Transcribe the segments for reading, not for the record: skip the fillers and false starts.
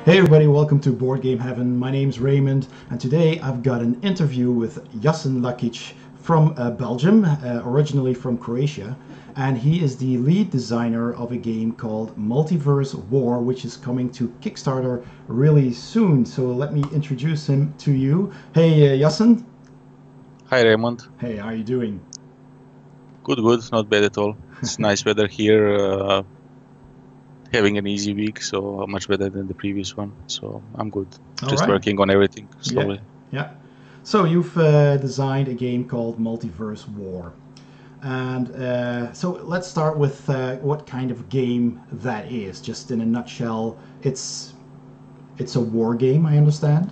Hey everybody, welcome to Board Game Heaven. My name's Raymond, and today I've got an interview with Jasen Lakic from Belgium, originally from Croatia, and he is the lead designer of a game called Multiverse War, which is coming to Kickstarter really soon. So let me introduce him to you. Hey Jasen. Hi Raymond. Hey, how are you doing? Good, not bad at all. It's nice weather here. Having an easy week, so much better than the previous one. So I'm good. Just working on everything slowly. Yeah. So you've designed a game called Multiverse War. And so let's start with what kind of game that is. Just in a nutshell, it's a war game, I understand.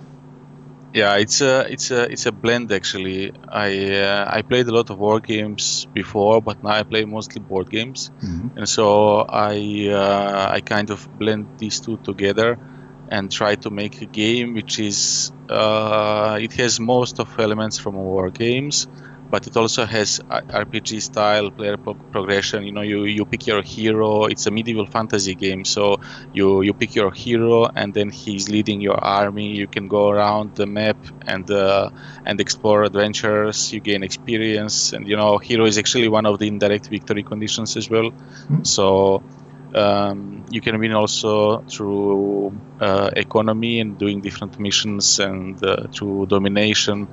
Yeah, it's a blend actually. I played a lot of war games before, but now I play mostly board games, and so I kind of blend these two together and try to make a game which is it has most of elements from war games, but it also has RPG style player progression. You know, you pick your hero. It's a medieval fantasy game, so you pick your hero and then he's leading your army. You can go around the map and explore adventures. You gain experience, and you know, hero is actually one of the indirect victory conditions as well. So you can win also through economy and doing different missions and through domination.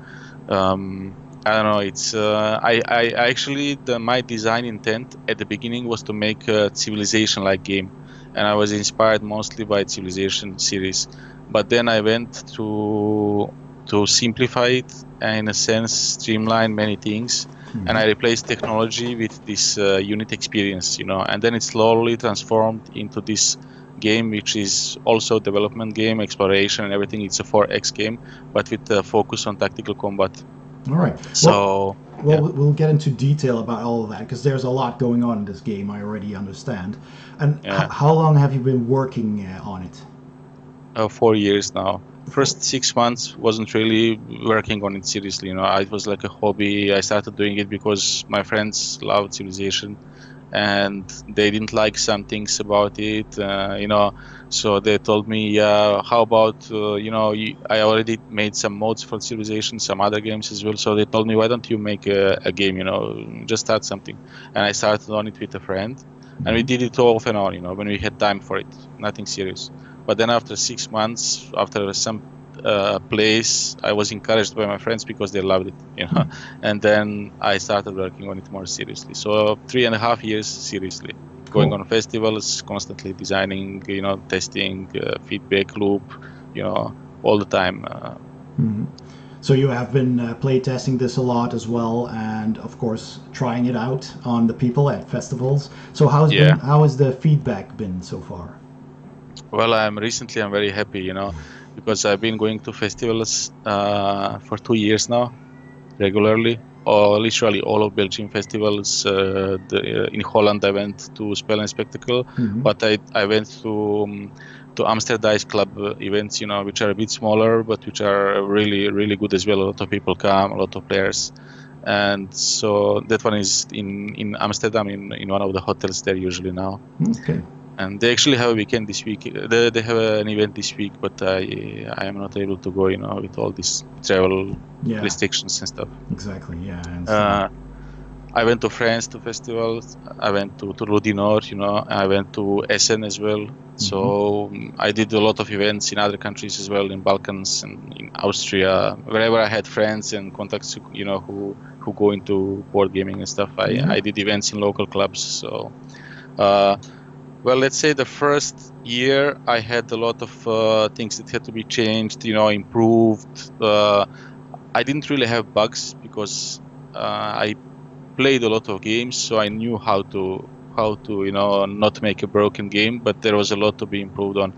I don't know. It's I actually my design intent at the beginning was to make a Civilization-like game, and I was inspired mostly by Civilization series. But then I went to simplify it and, in a sense, streamline many things, and I replaced technology with this unit experience, you know. And then it slowly transformed into this game, which is also a development game, exploration, and everything. It's a 4X game, but with a focus on tactical combat. All right. So we'll get into detail about all of that because there's a lot going on in this game. I already understand. And how long have you been working on it? 4 years now. First 6 months wasn't really working on it seriously. You know, it was like a hobby. I started doing it because my friends loved Civilization, and they didn't like some things about it, you know, so they told me, yeah, how about, you know, I already made some mods for Civilization, some other games as well, so they told me, why don't you make a game, you know, just start something. And I started on it with a friend, and we did it off and on, you know, when we had time for it, nothing serious. But then after 6 months, after some place, I was encouraged by my friends because they loved it, you know, and then I started working on it more seriously. So 3.5 years seriously, going on festivals, constantly designing, you know, testing, feedback loop, you know, all the time. So you have been play testing this a lot as well, and of course trying it out on the people at festivals. So how has the feedback been so far? Well, I'm very happy, you know, because I've been going to festivals for 2 years now, regularly, or literally all of Belgian festivals. In Holland, I went to Spell and Spectacle, but I went to Amsterdam Club events, you know, which are a bit smaller, but which are really, really good as well. A lot of people come, a lot of players. And so that one is in Amsterdam, in one of the hotels there usually now. Okay. And they actually have a weekend this week. They have an event this week, but I am not able to go, you know, with all these travel restrictions and stuff. Exactly, yeah. I went to France to festivals. I went to Rudi Nord, you know. I went to Essen as well. So I did a lot of events in other countries as well, in Balkans and in Austria, wherever I had friends and contacts, you know, who go into board gaming and stuff. I did events in local clubs. So. Well, let's say the first year I had a lot of things that had to be changed, you know, improved. I didn't really have bugs because I played a lot of games, so I knew how to you know, not make a broken game. But there was a lot to be improved on,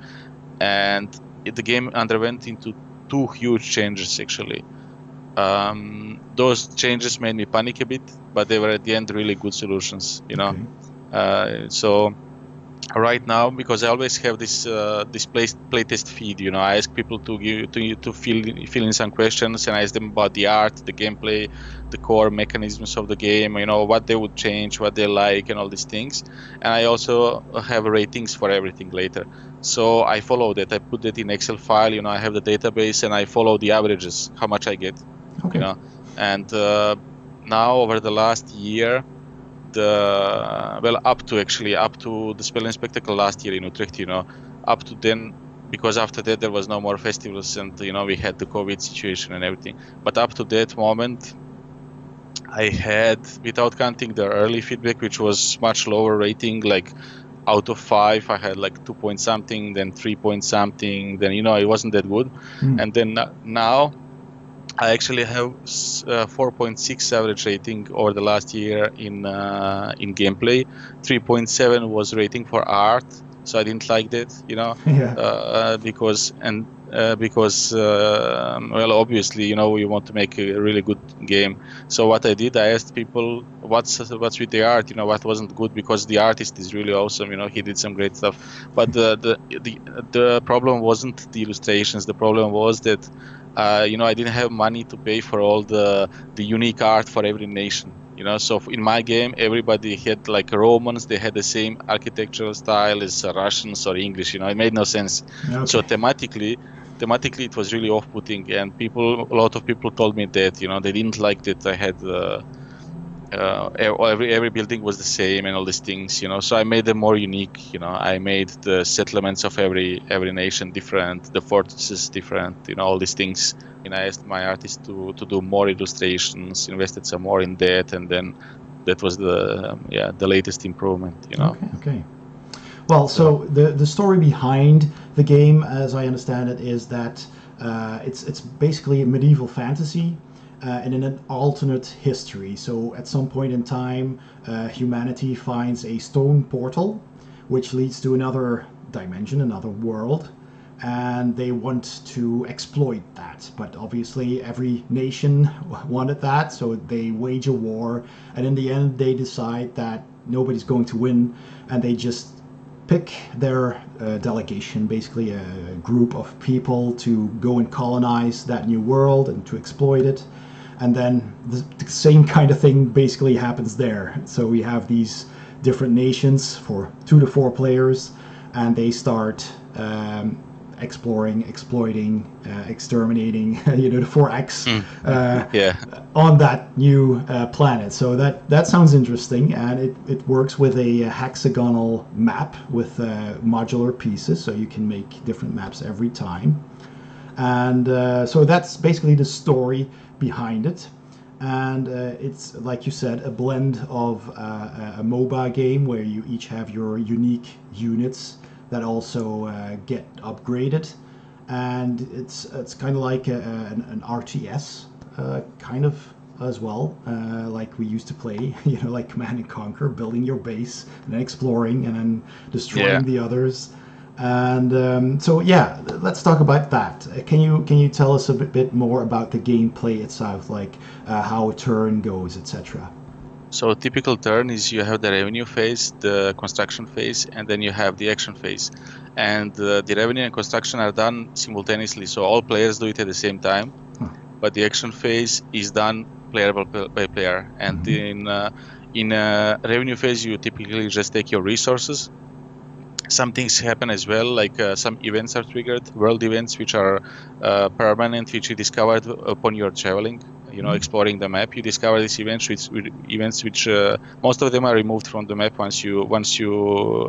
and the game underwent into 2 huge changes actually. Those changes made me panic a bit, but they were at the end really good solutions, you know. So right now, because I always have this playtest feed. I ask people to fill in some questions, and I ask them about the art, the gameplay, the core mechanisms of the game. What they would change, what they like, and all these things. And I also have ratings for everything later. So I follow that. I put that in Excel file. I have the database, and I follow the averages, how much I get. Okay. And now over the last year, up to the Spell and Spectacle last year in Utrecht, up to then, because after that there was no more festivals, and we had the COVID situation and everything. But up to that moment, I had, without counting the early feedback, which was much lower rating, like out of 5, I had like 2 point something, then 3 point something, then it wasn't that good. And then now I actually have 4.6 average rating over the last year in gameplay. 3.7 was rating for art, so I didn't like that, because obviously, we want to make a really good game. So what I did, I asked people what's with the art, what wasn't good, because the artist is really awesome, he did some great stuff. But the problem wasn't the illustrations. The problem was that I didn't have money to pay for all the unique art for every nation. So in my game, everybody had like Romans. They had the same architectural style as Russians or English. It made no sense. Okay. So thematically, it was really off-putting, and a lot of people told me that they didn't like that I had every building was the same and all these things. So I made them more unique. I made the settlements of every nation different, the fortresses different. All these things. And I asked my artist to do more illustrations, invested some more in that, and then that was the latest improvement. Okay. Well, so the story behind the game, as I understand it, is that it's basically medieval fantasy. And in an alternate history. So at some point in time, humanity finds a stone portal, which leads to another dimension, another world, and they want to exploit that. But obviously every nation wanted that, so they wage a war, and in the end they decide that nobody's going to win, and they just pick their delegation, basically a group of people, to go and colonize that new world and to exploit it. And then the same kind of thing basically happens there. So we have these different nations for 2 to 4 players, and they start exploring, exploiting, exterminating, the 4X on that new planet. So that sounds interesting, and it works with a hexagonal map with modular pieces, so you can make different maps every time. And so that's basically the story behind it, and it's, like you said, a blend of a MOBA game where you each have your unique units that also get upgraded, and it's kind of like an RTS kind of as well, like we used to play, like Command and Conquer, building your base and then exploring and then destroying the others. And so let's talk about that. Can you tell us a bit more about the gameplay itself, like how a turn goes, etc.? So a typical turn is you have the revenue phase, the construction phase, and then you have the action phase. And the revenue and construction are done simultaneously, so all players do it at the same time. But the action phase is done player by player. And in revenue phase, you typically just take your resources. Some things happen as well, like some events are triggered, world events which are permanent, which you discovered upon your traveling, exploring the map. You discover these events which most of them are removed from the map once you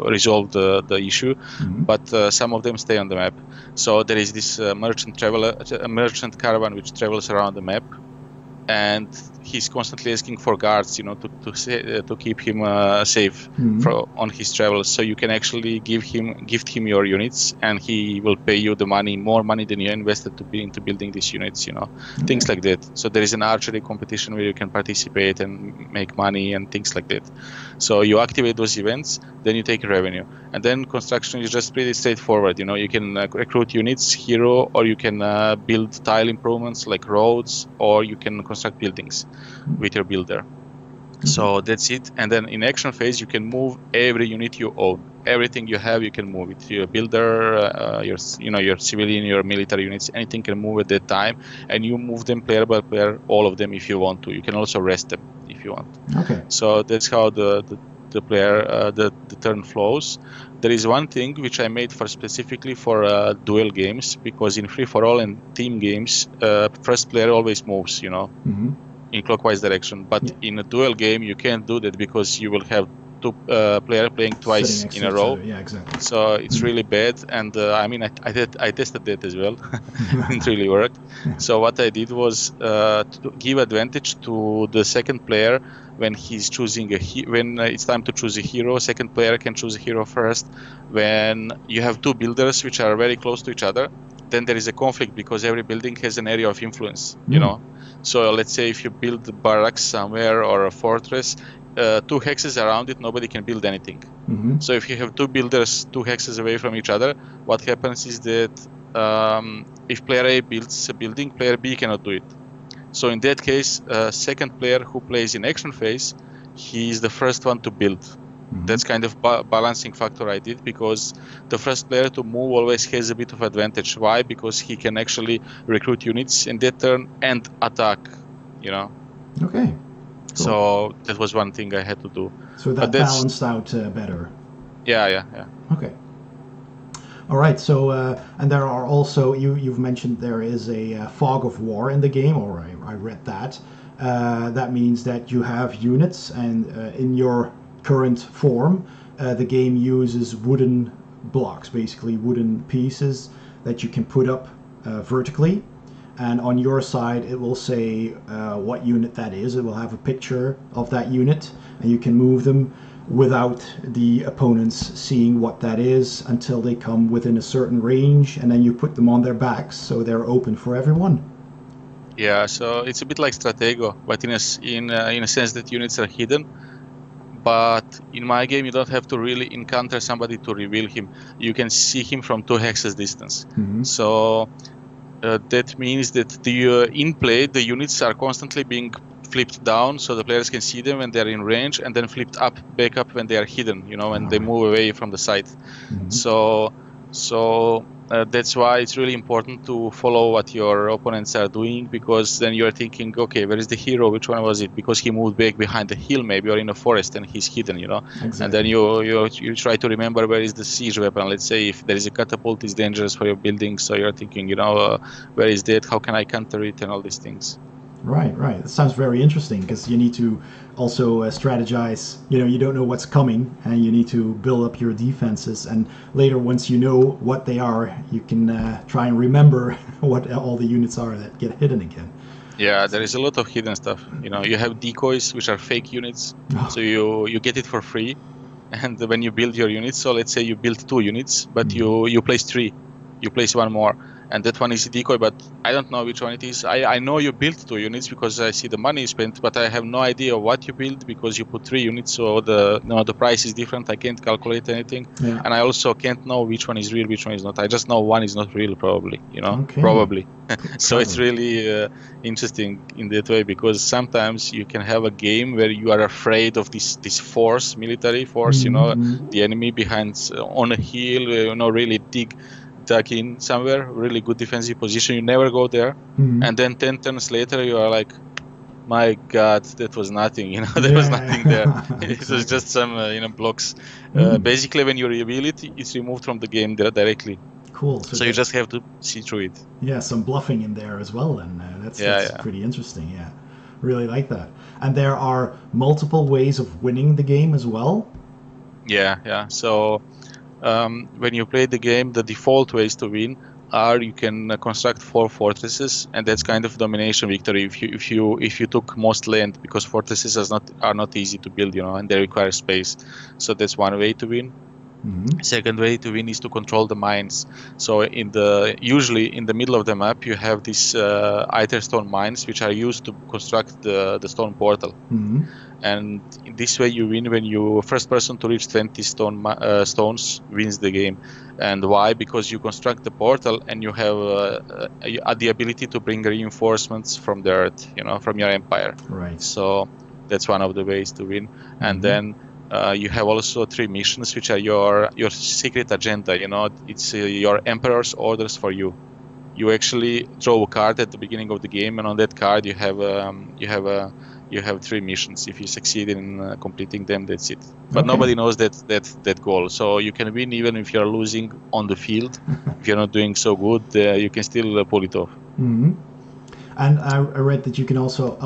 resolve the issue, but some of them stay on the map. So there is this merchant caravan which travels around the map, and he's constantly asking for guards, to keep him safe on his travels. So you can actually gift him your units, and he will pay you more money than you invested into building these units. Things like that. So there is an archery competition where you can participate and make money and things like that. So you activate those events, then you take revenue, and then construction is just pretty straightforward. You can recruit units, hero, or you can build tile improvements like roads, or you can construct buildings with your builder. So that's it. And then in action phase, you can move every unit you own. everything you have, you can move it. Your builder, your civilian, your military units, anything can move at that time, and you move them player by player, all of them if you want to. You can also rest them if you want. Okay. So that's how the player the turn flows. There is one thing which I made for specifically for duel games, because in free for all and team games, first player always moves, in clockwise direction. But in a duel game, you can't do that because you will have two player playing twice in a row. Yeah, exactly. So it's really bad, and I tested that as well. It didn't really work. So what I did was to give advantage to the second player when he's choosing when it's time to choose a hero. Second player can choose a hero first. When you have two builders which are very close to each other, then there is a conflict because every building has an area of influence. So let's say if you build a barracks somewhere or a fortress, 2 hexes around it, nobody can build anything. So if you have two builders 2 hexes away from each other, what happens is that if player A builds a building, player B cannot do it. So in that case, second player who plays in action phase, he is the first one to build. That's kind of balancing factor I did, because the first player to move always has a bit of advantage. Why? Because he can actually recruit units in that turn and attack, Okay. Cool. So that was one thing I had to do. So that balanced out better. Yeah. Okay. All right. So and there are also you've mentioned there is a fog of war in the game, or I read that. That means that you have units, and in your current form, the game uses wooden blocks, basically wooden pieces that you can put up vertically. And on your side, it will say what unit that is. It will have a picture of that unit, and you can move them without the opponents seeing what that is until they come within a certain range, and then you put them on their backs so they're open for everyone. Yeah, so it's a bit like Stratego, but in a sense that units are hidden. But in my game, you don't have to really encounter somebody to reveal him. You can see him from 2 hexes distance. So that means that in play, the units are constantly being flipped down so the players can see them when they're in range, and then flipped back up when they are hidden, when they move away from the site. So that's why it's really important to follow what your opponents are doing, because then you're thinking, okay, where is the hero? Which one was it? Because he moved back behind the hill maybe, or in a forest, and he's hidden, Exactly. And then you try to remember where is the siege weapon. Let's say if there is a catapult, it's dangerous for your building, so you're thinking, where is that? How can I counter it? And all these things. Right. That sounds very interesting, because you need to also strategize. You don't know what's coming, and you need to build up your defenses. And later, once you know what they are, you can try and remember what all the units are that get hidden again. Yeah, there is a lot of hidden stuff. You have decoys, which are fake units. So you get it for free. And when you build your units, so let's say you build 2 units, but you place 3. You place 1 more. And that one is a decoy, but I don't know which one it is. I know you built 2 units because I see the money spent, but I have no idea what you built because you put 3 units, so the price is different. I can't calculate anything, and I also can't know which one is real, which one is not. I just know one is not real, probably. Okay. Probably. So it's really interesting in that way, because sometimes you can have a game where you are afraid of this force, military force, the enemy behind on a hill, really dug in somewhere, really good defensive position. You never go there, and then 10 turns later you are like, my God, that was nothing. There was nothing there. Exactly. It was just some blocks. Basically, when you reveal it, it's removed from the game directly. Cool. So you just have to see through it. Yeah, some bluffing in there as well, and that's pretty interesting. Yeah, really like that. And there are multiple ways of winning the game as well. Yeah. So when you play the game, the default ways to win are you can construct 4 fortresses, and that's kind of domination victory if you took most land, because fortresses are not easy to build, and they require space. So that's one way to win. Second way to win is to control the mines. So usually in the middle of the map you have these Aether stone mines, which are used to construct the stone portal. And in this way you win when you first person to reach 20 stones wins the game. And why? Because you construct the portal and you have the ability to bring reinforcements from the earth, from your empire. Right. So that's one of the ways to win. And then You have also 3 missions, which are your secret agenda. You know, it's your emperor's orders for you. You actually draw a card at the beginning of the game, and on that card you have 3 missions. If you succeed in completing them, that's it. But nobody knows that goal. So you can win even if you're losing on the field. If you're not doing so good, you can still pull it off. Mm-hmm. And I read that you can also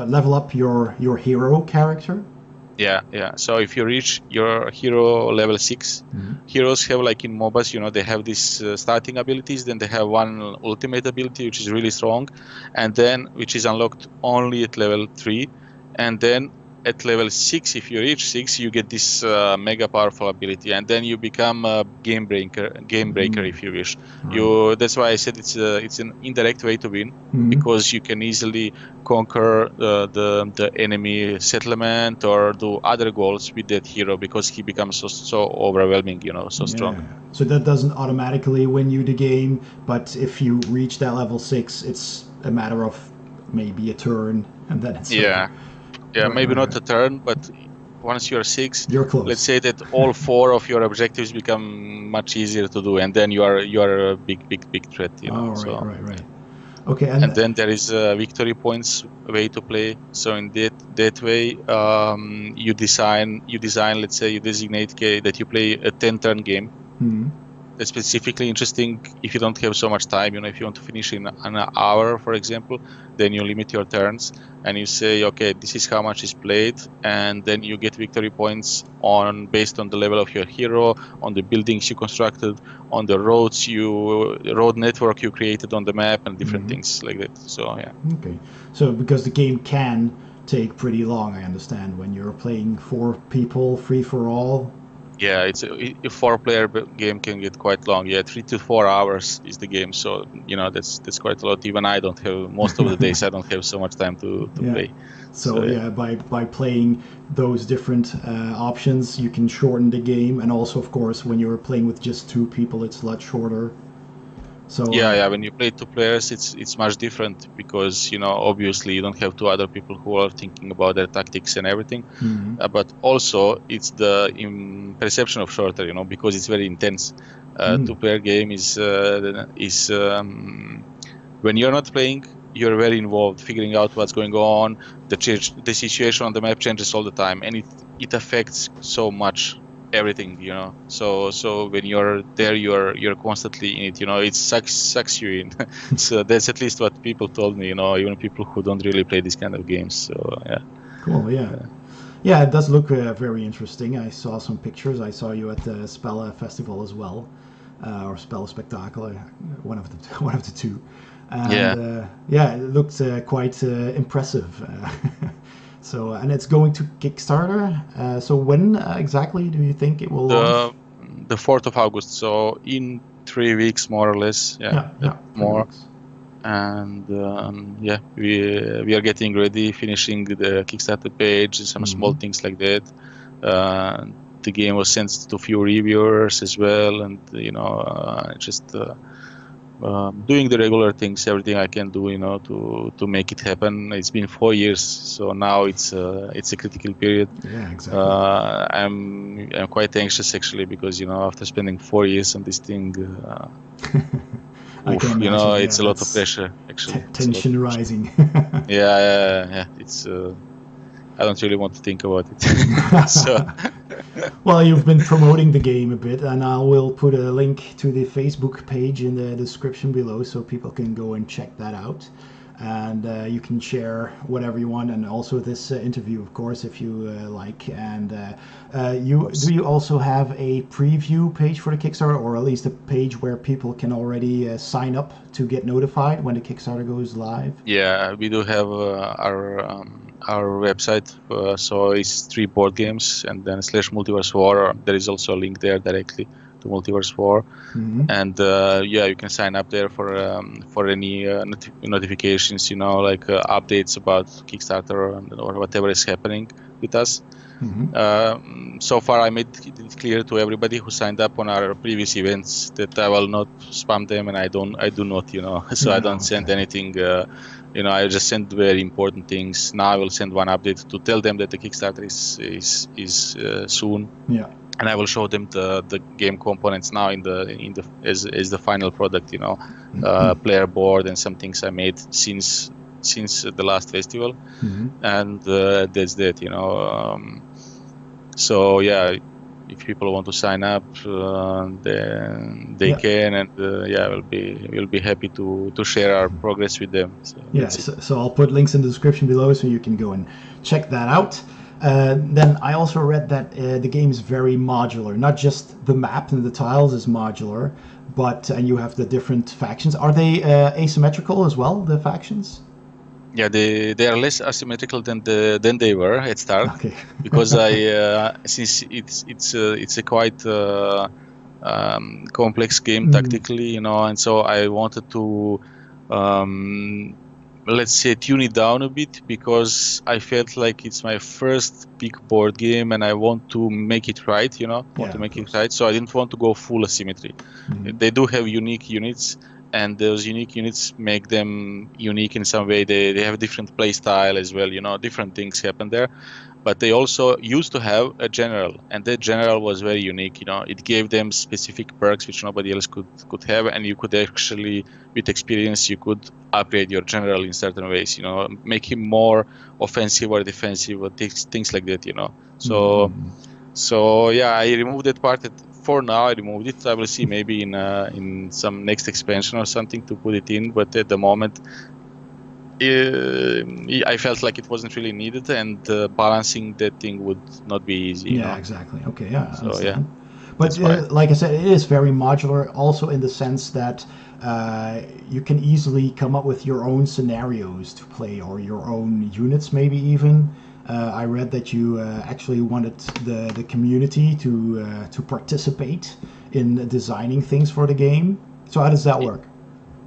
level up your hero character. Yeah. So if you reach your hero level 6, heroes have, like in MOBAs, you know, they have these starting abilities. Then they have one ultimate ability, which is really strong, and then which is unlocked only at level 3. And then at level 6, if you reach 6, you get this mega powerful ability, and then you become a game breaker if you wish. Right. That's why I said it's an indirect way to win, because you can easily conquer the enemy settlement or do other goals with that hero, because he becomes so overwhelming, you know, so strong. So that doesn't automatically win you the game, but if you reach that level 6, it's a matter of maybe a turn, and then it's maybe not a turn, but once you're 6, you're close. Let's say that all 4 of your objectives become much easier to do, and then you are a big threat, you know. Right. Okay, and then there is a victory points way to play. So in that way, you design. Let's say you designate that you play a 10-turn game. That's specifically interesting if you don't have so much time. You know, if you want to finish in an hour, for example, then you limit your turns and you say, okay, this is how much is played, and then you get victory points based on the level of your hero, on the buildings you constructed, on the road network you created on the map, and different things like that. So yeah. Okay. So because the game can take pretty long, I understand, when you're playing 4 people, free for all. Yeah, a 4-player game can get quite long. Yeah, 3 to 4 hours is the game. So, you know, that's quite a lot. Even I don't have, most of the days I don't have so much time to play. So by playing those different options, you can shorten the game. And also, of course, when you're playing with just 2 people, it's a lot shorter. So when you play 2 players, it's much different, because, you know, obviously you don't have 2 other people who are thinking about their tactics and everything, but also it's the perception of shorter, you know, because it's very intense. 2-player game is when you're not playing, you're very involved, figuring out what's going on. The situation on the map changes all the time, and it affects so much everything, you know. So when you're there, you're constantly in it, you know. It sucks you in. So that's at least what people told me, you know, even people who don't really play these kind of games. So yeah. Cool. Yeah, it does look very interesting. I saw some pictures. I saw you at the Spelle Festival as well, or Spelle Spectacle, one of the two. And, it looked quite impressive. So, and it's going to Kickstarter. So when exactly do you think it will launch? The 4th of August. So in 3 weeks, more or less. More. And we are getting ready, finishing the Kickstarter page and some small things like that. The game was sent to a few reviewers as well, and you know, just doing the regular things, everything I can do, you know, to make it happen. It's been 4 years, so now it's a critical period. Yeah, exactly. I'm quite anxious actually, because, you know, after spending 4 years on this thing, you know, it's a lot of pressure actually. Tension rising. Yeah. It's I don't really want to think about it. So. Well, you've been promoting the game a bit, and I will put a link to the Facebook page in the description below, so people can go and check that out. And you can share whatever you want, and also this interview, of course, if you like. And do you also have a preview page for the Kickstarter, or at least a page where people can already sign up to get notified when the Kickstarter goes live? Yeah, we do have our website, so it's 3 board games, and then /Multiverse War. There is also a link there directly to Multiverse War, and you can sign up there for any notifications, you know, like updates about Kickstarter or whatever is happening with us. So far, I made it clear to everybody who signed up on our previous events that I will not spam them, and I do not, you know, so I don't send anything I just send very important things. Now I will send one update to tell them that the Kickstarter is soon. Yeah. And I will show them the game components now as the final product. Player board and some things I made since the last festival, and that's that. So yeah, if people want to sign up, then they can, and we'll be happy to share our progress with them. So I'll put links in the description below so you can go and check that out. Then I also read that the game is very modular. Not just the map and the tiles is modular, and you have the different factions. Are they asymmetrical as well, the factions? Yeah, they are less asymmetrical than they were at start. Okay. Because since it's a quite complex game tactically, and so I wanted to let's say tune it down a bit, because I felt like it's my first big board game and I want to make it right, so I didn't want to go full asymmetry. They do have unique units, and those unique units make them unique in some way. They have a different play style as well, different things happen there. But they also used to have a general, and that general was very unique. It gave them specific perks which nobody else could have, and you could actually, with experience, you could upgrade your general in certain ways. Make him more offensive or defensive, or things like that. So yeah, I removed that part. For now, I removed it. I will see maybe in some next expansion or something to put it in. But at the moment, I felt like it wasn't really needed, and balancing that thing would not be easy. Yeah, exactly. Okay, yeah. So yeah, but like I said, it is very modular, also in the sense that you can easily come up with your own scenarios to play, or your own units, maybe even. I read that you actually wanted the community to participate in designing things for the game. So how does that work?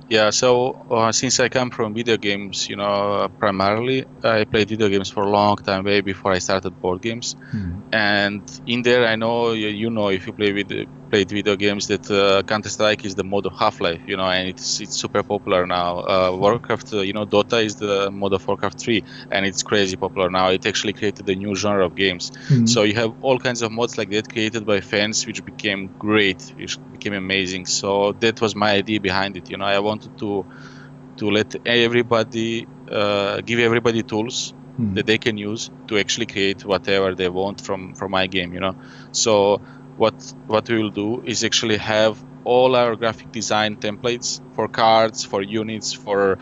Yeah, so since I come from video games, primarily, I played video games for a long time, way before I started board games. And in there, I know, if you played video games, that Counter-Strike is the mode of Half-Life, and it's super popular now. Warcraft, Dota is the mode of Warcraft 3, and it's crazy popular now. It actually created a new genre of games. So you have all kinds of mods like that created by fans, which became great, which became amazing. So that was my idea behind it. I wanted to let everybody, give everybody tools that they can use to actually create whatever they want from my game. So what we will do is actually have all our graphic design templates for cards, for units, for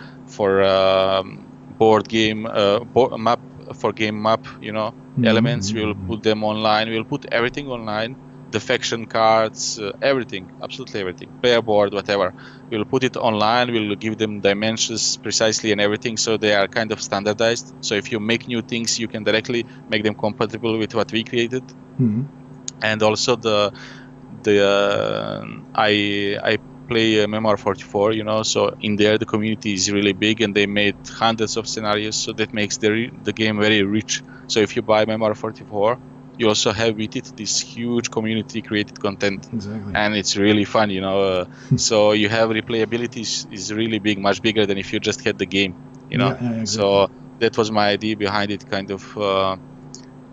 board game map, for game map, elements. We will put them online. We will put everything online. The faction cards, everything, absolutely everything, player board, whatever. We'll put it online. We'll give them dimensions precisely and everything, so they are kind of standardized. So if you make new things, you can directly make them compatible with what we created. And also I play Memoir 44, so in there the community is really big, and they made hundreds of scenarios, so that makes the game very rich. So if you buy Memoir 44, you also have with it this huge community created content. Exactly. And it's really fun, so you have replayability is really big, much bigger than if you just had the game, exactly. So that was my idea behind it, kind of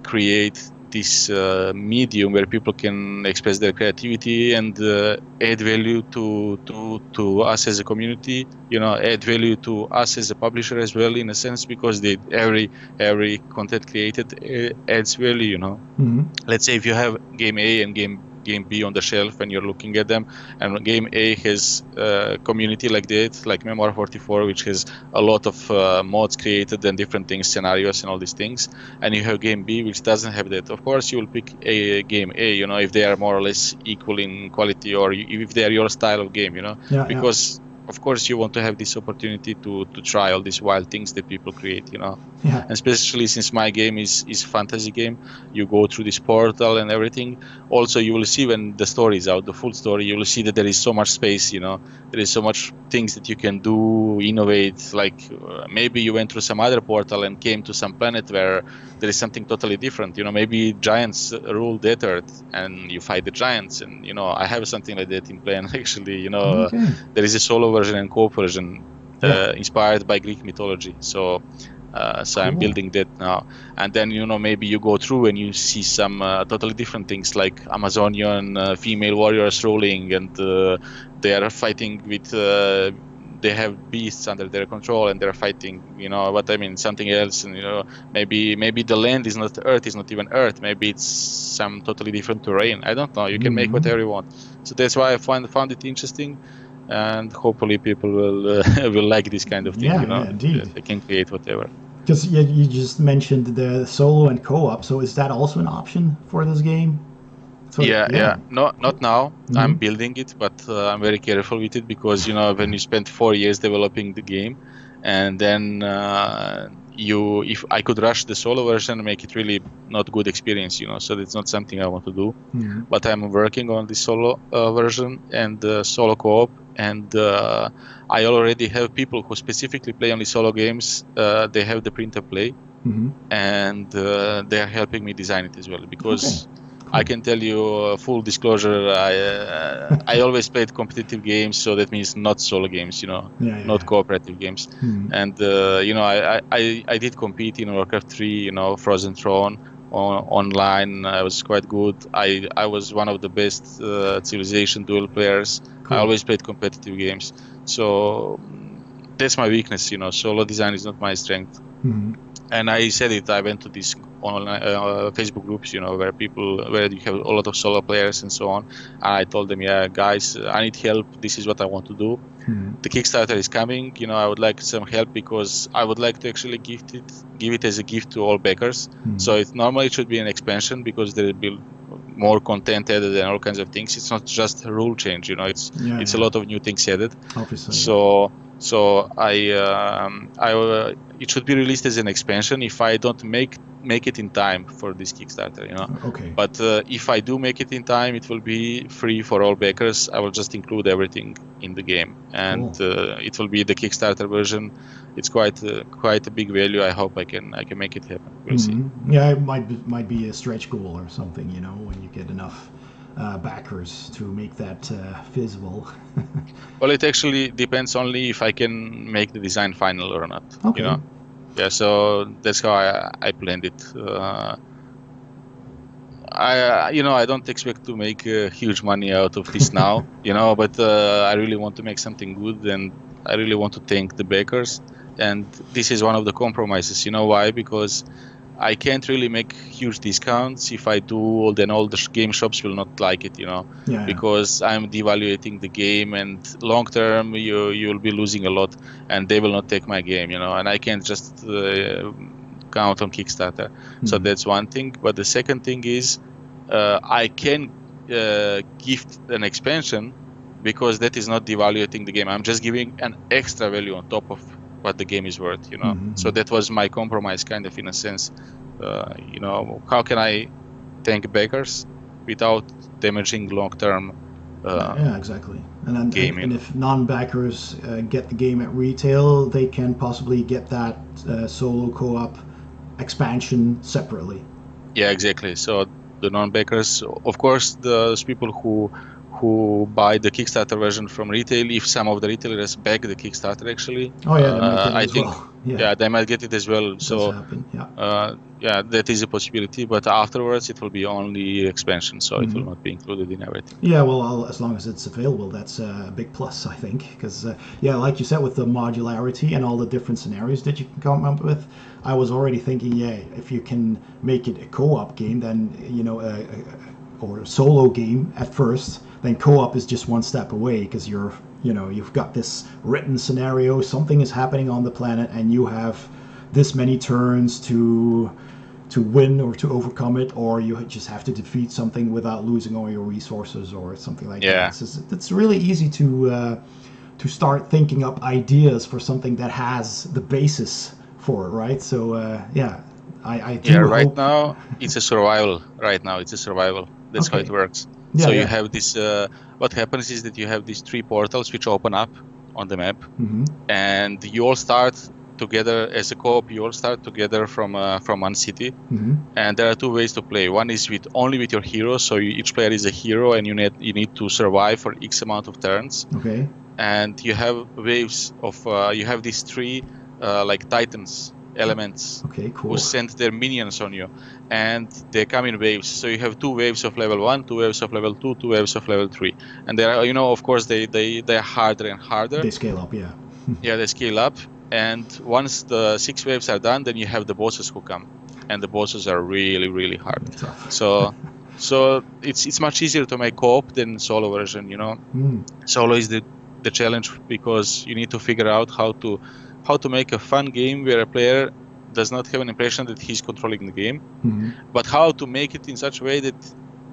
create this medium where people can express their creativity and add value to us as a community, add value to us as a publisher as well, in a sense, because every content created adds value. Let's say if you have game A and game B on the shelf and you're looking at them, and game A has a community like that, like Memoir 44, which has a lot of mods created and different things, scenarios and all these things, and you have game B which doesn't have that. Of course you will pick a game A, if they are more or less equal in quality, or if they are your style of game, because of course you want to have this opportunity to try all these wild things that people create, and especially since my game is fantasy game, you go through this portal and everything. Also, you will see when the story is out, the full story, you will see that there is so much space, there is so much things that you can do, innovate, like maybe you went through some other portal and came to some planet where there is something totally different, maybe giants rule that earth and you fight the giants, and I have something like that in plan actually, there is a solo version and co-op version. inspired by Greek mythology. So cool. I'm building that now. And then, maybe you go through and you see some totally different things, like Amazonian female warriors ruling, and they are fighting with, they have beasts under their control, and they're fighting, something else. And, maybe the land is not Earth, is not even Earth. Maybe it's some totally different terrain. I don't know. You can make whatever you want. So that's why I found it interesting. And hopefully people will like this kind of thing. Yeah, indeed. They can create whatever. Because you just mentioned the solo and co-op, so is that also an option for this game? So, yeah. No, not now. I'm building it, but I'm very careful with it because when you spend 4 years developing the game, and then if I could rush the solo version and make it really not good experience, so that's not something I want to do. But I'm working on the solo version and the solo co-op, and I already have people who specifically play only solo games. They have the print and play, and they are helping me design it as well, because I can tell you, full disclosure, I always played competitive games, so that means not solo games, not cooperative games. And I did compete in Warcraft 3, Frozen Throne online. I was quite good. I was one of the best Civilization duel players. Cool. I always played competitive games, so that's my weakness. Solo design is not my strength. And I said it. I went to these online Facebook groups, where you have a lot of solo players and so on. And I told them, guys, I need help. This is what I want to do. The Kickstarter is coming. I would like some help, because I would like to actually give it as a gift to all backers. So it normally should be an expansion, because there will be more content added and all kinds of things. It's not just a rule change. It's a lot of new things added. Obviously. So it should be released as an expansion if I don't make it in time for this Kickstarter, Okay. But if I do make it in time, it will be free for all backers. I will just include everything in the game, and it will be the Kickstarter version. It's quite a big value. I hope I can make it happen. We'll see. Yeah, it might be a stretch goal or something, when you get enough backers to make that feasible. Well, it actually depends only if I can make the design final or not. Okay. Yeah, so that's how I planned it. I don't expect to make huge money out of this now, but I really want to make something good, and I really want to thank the backers. And this is one of the compromises. Why? Because I can't really make huge discounts. If I do, then all the game shops will not like it, because I'm devaluating the game, and long term you'll be losing a lot, and they will not take my game, and I can't just count on Kickstarter. So that's one thing. But the second thing is I can gift an expansion, because that is not devaluating the game. I'm just giving an extra value on top of what the game is worth, So that was my compromise, kind of, in a sense. How can I thank backers without damaging long-term exactly. And if non-backers get the game at retail, they can possibly get that solo co-op expansion separately. Yeah, exactly. So the non-backers, of course, those people who buy the Kickstarter version from retail, if some of the retailers back the Kickstarter, actually. Oh yeah, they might get it as well. Yeah, they might get it as well. So happen. That is a possibility. But afterwards, it will be only expansion, so it will not be included in everything. Yeah, well, as long as it's available, that's a big plus, I think. Because like you said, with the modularity and all the different scenarios that you can come up with, I was already thinking, if you can make it a co-op game, then or a solo game at first, then co-op is just one step away, because you've got this written scenario, something is happening on the planet, and you have this many turns to win or to overcome it, or you just have to defeat something without losing all your resources or something like that. It's really easy to start thinking up ideas for something that has the basis for it, right? So I do hope... Right now it's a survival. That's how it works. You have this, what happens is that you have these 3 portals which open up on the map, and you all start together as a co-op. You all start together from one city, and there are two ways to play. One is only with your hero, so each player is a hero, and you need to survive for X amount of turns. Okay. And you have waves of you have these three like titans elements. Okay, cool. Who send their minions on you, and they come in waves. So you have 2 waves of level 1, 2 waves of level 2, 2 waves of level 3, and they are, of course, they're harder and harder. They scale up, yeah. Yeah, they scale up, and once the 6 waves are done, then you have the bosses who come, and the bosses are really, really hard. So it's much easier to make co-op than solo version. Solo is the challenge, because you need to figure out how to make a fun game where a player does not have an impression that he's controlling the game, but how to make it in such a way that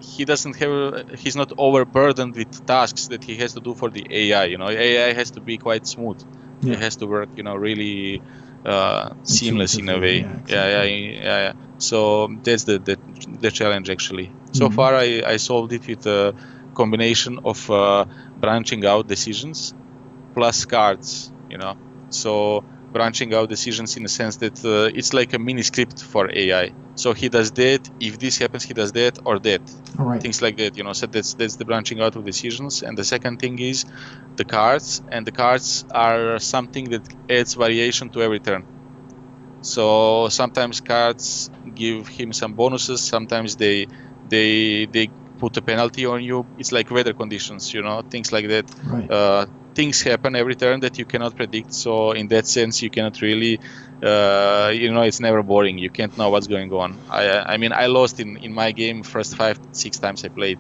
he's not overburdened with tasks that he has to do for the AI. AI has to be quite smooth. Yeah. It has to work, really seamless in a way. Yeah, exactly. Yeah. So that's the challenge actually. So far, I solved it with a combination of branching out decisions plus cards. So branching out decisions in the sense that it's like a mini script for AI. So he does that, if this happens, he does that or that. All right. Things like that, So that's the branching out of decisions. And the second thing is the cards. And the cards are something that adds variation to every turn. So sometimes cards give him some bonuses. Sometimes they put a penalty on you. It's like weather conditions, things like that. Right. Things happen every turn that you cannot predict. So in that sense, you cannot really, it's never boring. You can't know what's going on. I mean, I lost in my game first 5-6 times I played,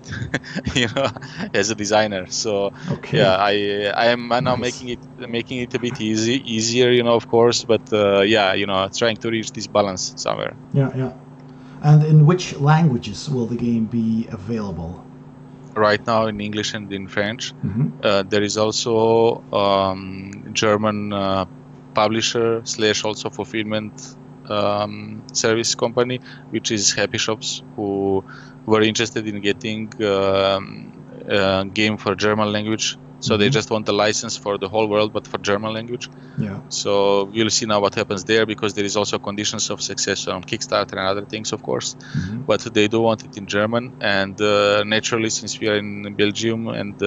as a designer. So okay. Yeah, I am now making it a bit easier, of course. But trying to reach this balance somewhere. Yeah. And in which languages will the game be available? Right now in English and in French. There is also German publisher / also fulfillment service company, which is Happy Shops, who were interested in getting a game for German language. So they just want the license for the whole world, but for German language. Yeah. So we'll see now what happens there, because there is also conditions of success on Kickstarter and other things, of course. But they do want it in German, and naturally, since we are in Belgium, and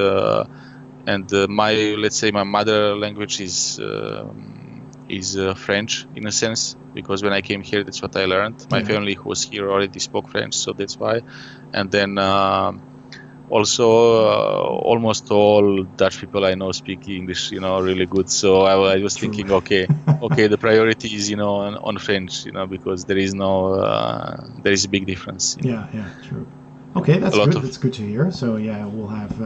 my mother language is French in a sense, because when I came here, that's what I learned. My family who was here already spoke French, so that's why. And then also, almost all Dutch people I know speak English, really good. So I was thinking, okay, the priority is, on French, because there is a big difference. Yeah, true. Okay, that's good. That's good to hear. So yeah, we'll have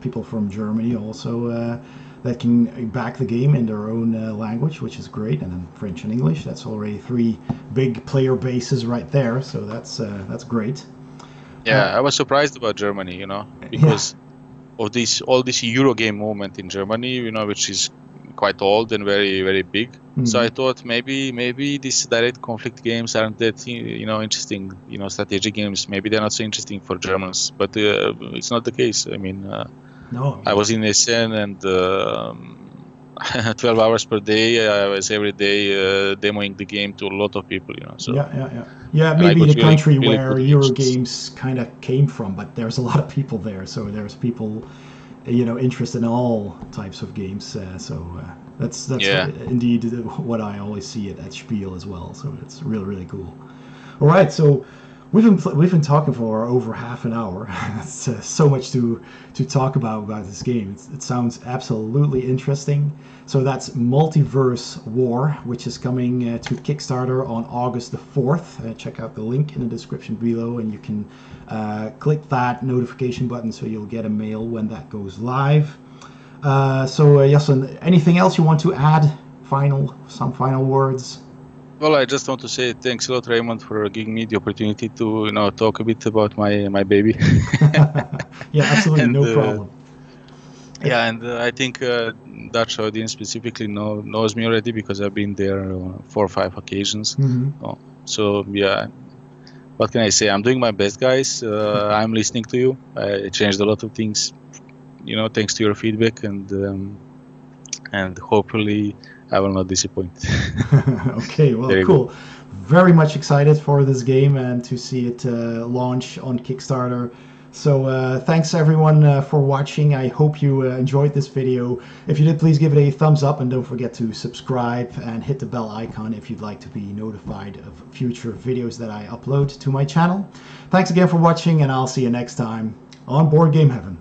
people from Germany also that can back the game in their own language, which is great, and then French and English. That's already 3 big player bases right there. So that's great. Yeah, I was surprised about Germany, because of all this Eurogame movement in Germany, which is quite old and very, very big. So I thought maybe these direct conflict games aren't that interesting. Strategy games, maybe they're not so interesting for Germans. But it's not the case. I mean, no. I was in Essen, and 12 hours per day. I was every day demoing the game to a lot of people. So yeah. Maybe the country where Eurogames kind of came from, but there's a lot of people there. So there's people, interested in all types of games. That's indeed what I always see at Spiel as well. So it's really, really cool. All right, so we've been talking for over half an hour. It's so much to talk about this game. It sounds absolutely interesting. So that's Multiverse War, which is coming to Kickstarter on August the 4th. Check out the link in the description below, and you can click that notification button so you'll get a mail when that goes live. Jasen, anything else you want to add? Some final words? Well, I just want to say thanks a lot, Raymond, for giving me the opportunity to talk a bit about my baby. Yeah, absolutely, no problem. Yeah, and I think Dutch audience specifically knows me already, because I've been there 4 or 5 occasions. So yeah, what can I say? I'm doing my best, guys. I'm listening to you. I changed a lot of things, thanks to your feedback, and hopefully I will not disappoint. Okay, well, cool. Very much excited for this game and to see it launch on Kickstarter. So thanks everyone for watching. I hope you enjoyed this video. If you did, please give it a thumbs up and don't forget to subscribe and hit the bell icon if you'd like to be notified of future videos that I upload to my channel. Thanks again for watching, and I'll see you next time on Board Game Heaven.